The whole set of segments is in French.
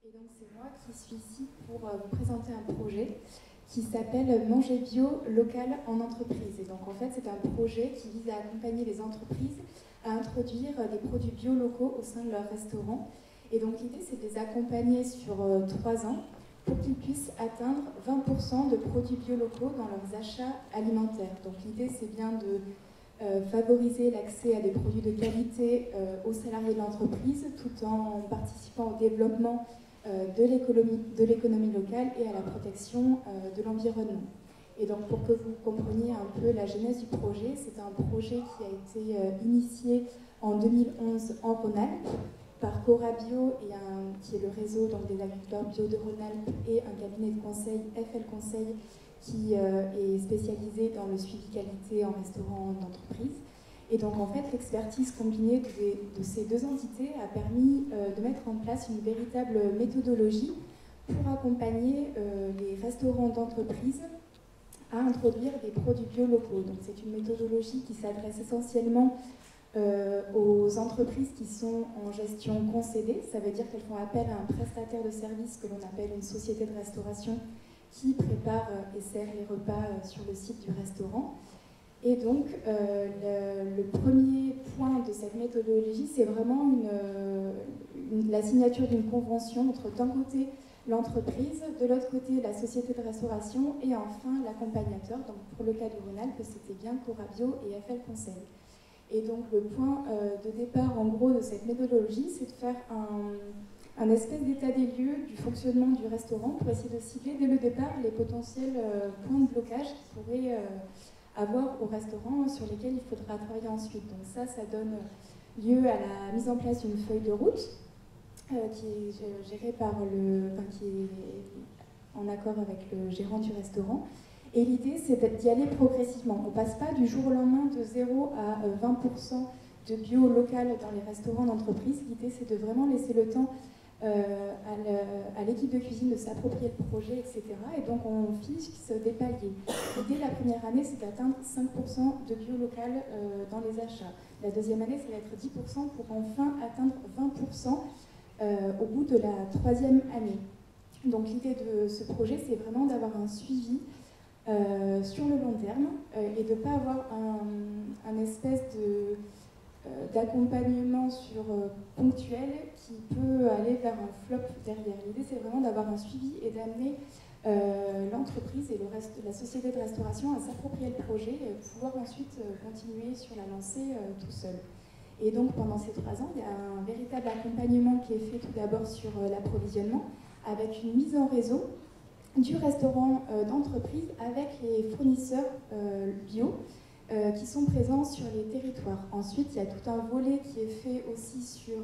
Et donc c'est moi qui suis ici pour vous présenter un projet qui s'appelle Manger bio local en entreprise. Et donc en fait c'est un projet qui vise à accompagner les entreprises à introduire des produits bio locaux au sein de leur restaurant. Et donc l'idée c'est de les accompagner sur 3 ans pour qu'ils puissent atteindre 20% de produits bio locaux dans leurs achats alimentaires. Donc l'idée c'est bien de favoriser l'accès à des produits de qualité aux salariés de l'entreprise tout en participant au développement de l'économie locale et à la protection de l'environnement. Et donc pour que vous compreniez un peu la genèse du projet, c'est un projet qui a été initié en 2011 en Rhône-Alpes par Corabio, qui est le réseau donc, des agriculteurs bio de Rhône-Alpes, et un cabinet de conseil, FL Conseil, qui est spécialisé dans le suivi qualité en restaurant d'entreprise. Et donc en fait, l'expertise combinée de ces deux entités a permis de mettre en place une véritable méthodologie pour accompagner les restaurants d'entreprise à introduire des produits bio locaux. Donc c'est une méthodologie qui s'adresse essentiellement aux entreprises qui sont en gestion concédée. Ça veut dire qu'elles font appel à un prestataire de service que l'on appelle une société de restauration qui prépare et sert les repas sur le site du restaurant. Et donc, le premier point de cette méthodologie, c'est vraiment la signature d'une convention entre d'un côté l'entreprise, de l'autre côté la société de restauration et enfin l'accompagnateur. Donc pour le cas du Rhône-Alpes, c'était bien Corabio et FL Conseil. Et donc le point de départ en gros de cette méthodologie, c'est de faire un espèce d'état des lieux du fonctionnement du restaurant pour essayer de cibler dès le départ les potentiels points de blocage qui pourraient avoir au restaurant sur lesquels il faudra travailler ensuite. Donc ça donne lieu à la mise en place d'une feuille de route qui est gérée qui est en accord avec le gérant du restaurant. Et l'idée, c'est d'y aller progressivement. On ne passe pas du jour au lendemain de 0 à 20% de bio local dans les restaurants d'entreprise. L'idée, c'est de vraiment laisser le temps à l'équipe de cuisine de s'approprier le projet, etc. Et donc on fixe des paliers. Dès la première année, c'est d'atteindre 5% de bio local dans les achats. La deuxième année, ça va être 10% pour enfin atteindre 20% au bout de la troisième année. Donc l'idée de ce projet, c'est vraiment d'avoir un suivi sur le long terme et de ne pas avoir un espèce d'accompagnement ponctuel qui peut aller vers un flop derrière. L'idée, c'est vraiment d'avoir un suivi et d'amener l'entreprise et le reste de la société de restauration à s'approprier le projet et pouvoir ensuite continuer sur la lancée tout seul. Et donc, pendant ces 3 ans, il y a un véritable accompagnement qui est fait tout d'abord sur l'approvisionnement avec une mise en réseau du restaurant d'entreprise avec les fournisseurs bio qui sont présents sur les territoires. Ensuite, il y a tout un volet qui est fait aussi sur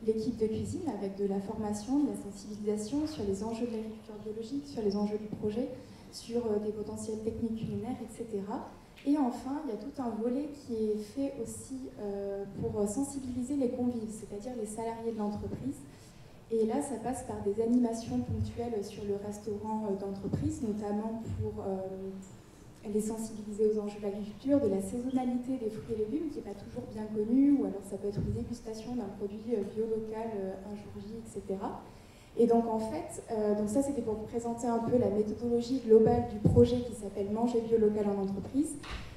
l'équipe de cuisine avec de la formation, de la sensibilisation sur les enjeux de l'agriculture biologique, sur les enjeux du projet, sur des potentiels techniques culinaires, etc. Et enfin, il y a tout un volet qui est fait aussi pour sensibiliser les convives, c'est-à-dire les salariés de l'entreprise. Et là, ça passe par des animations ponctuelles sur le restaurant d'entreprise, notamment pour les sensibiliser aux enjeux de l'agriculture, de la saisonnalité des fruits et légumes, qui n'est pas toujours bien connue, ou alors ça peut être une dégustation d'un produit bio local un jour J, etc. Et donc en fait, donc ça c'était pour vous présenter un peu la méthodologie globale du projet qui s'appelle Manger bio local en entreprise.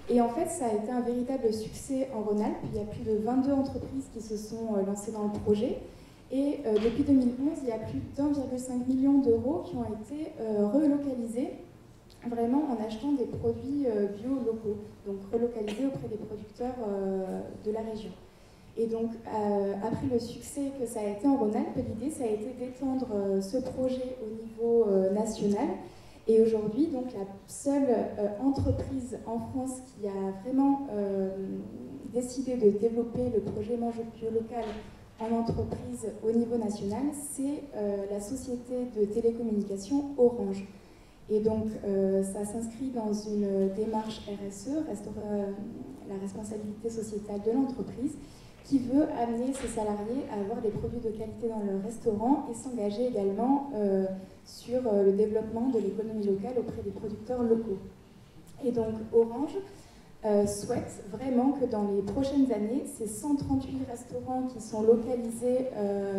Et en fait, ça a été un véritable succès en Rhône-Alpes. Il y a plus de 22 entreprises qui se sont lancées dans le projet. Et depuis 2011, il y a plus d'1,5 million d'euros qui ont été relocalisés vraiment en achetant des produits bio locaux, donc relocalisés auprès des producteurs de la région. Et donc, après le succès que ça a été en Rhône-Alpes, l'idée, ça a été d'étendre ce projet au niveau national. Et aujourd'hui, donc, la seule entreprise en France qui a vraiment décidé de développer le projet Manger bio local en entreprise au niveau national, c'est la société de télécommunications Orange. Et donc, ça s'inscrit dans une démarche RSE, la responsabilité sociétale de l'entreprise, qui veut amener ses salariés à avoir des produits de qualité dans leur restaurant et s'engager également sur le développement de l'économie locale auprès des producteurs locaux. Et donc, Orange souhaite vraiment que dans les prochaines années, ces 138 restaurants qui sont localisés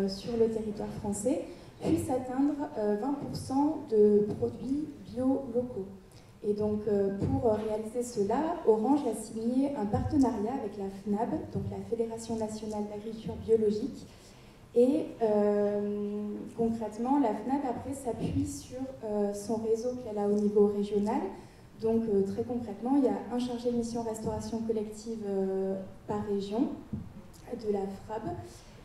sur le territoire français puisse atteindre 20% de produits bio locaux. Et donc, pour réaliser cela, Orange a signé un partenariat avec la FNAB, donc la Fédération nationale d'agriculture biologique. Et concrètement, la FNAB, après, s'appuie sur son réseau qu'elle a au niveau régional. Donc, très concrètement, il y a un chargé de mission restauration collective par région de la FRAB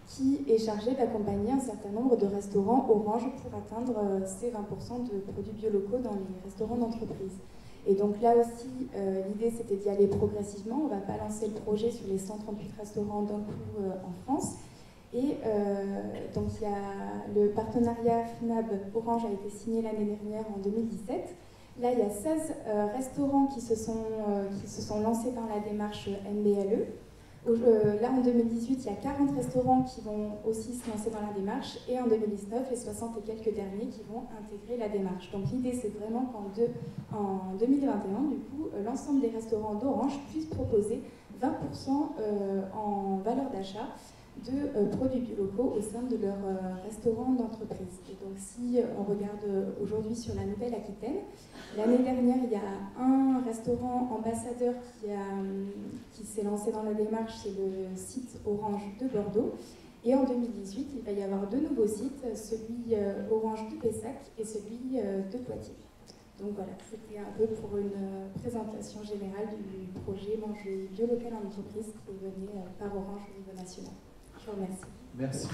qui est chargé d'accompagner un certain nombre de restaurants Orange pour atteindre ces 20% de produits biolocaux dans les restaurants d'entreprise. Et donc là aussi, l'idée c'était d'y aller progressivement. On ne va pas lancer le projet sur les 138 restaurants d'un coup en France. Et donc il y a le partenariat FNAB Orange a été signé l'année dernière en 2017. Là, il y a 16 restaurants qui se sont lancés dans la démarche MBLE. Là, en 2018, il y a 40 restaurants qui vont aussi se lancer dans la démarche, et en 2019, les 60 et quelques derniers qui vont intégrer la démarche. Donc l'idée, c'est vraiment qu'en 2021, du coup, l'ensemble des restaurants d'Orange puissent proposer 20% en valeur d'achat de produits biolocaux au sein de leur restaurant d'entreprise. Et donc si on regarde aujourd'hui sur la Nouvelle-Aquitaine, l'année dernière, il y a un restaurant ambassadeur qui s'est lancé dans la démarche, c'est le site Orange de Bordeaux. Et en 2018, il va y avoir deux nouveaux sites, celui Orange de Pessac et celui de Poitiers. Donc voilà, c'était un peu pour une présentation générale du projet Manger bio local en entreprise qui est mené par Orange au niveau national. Je vous remercie. Merci.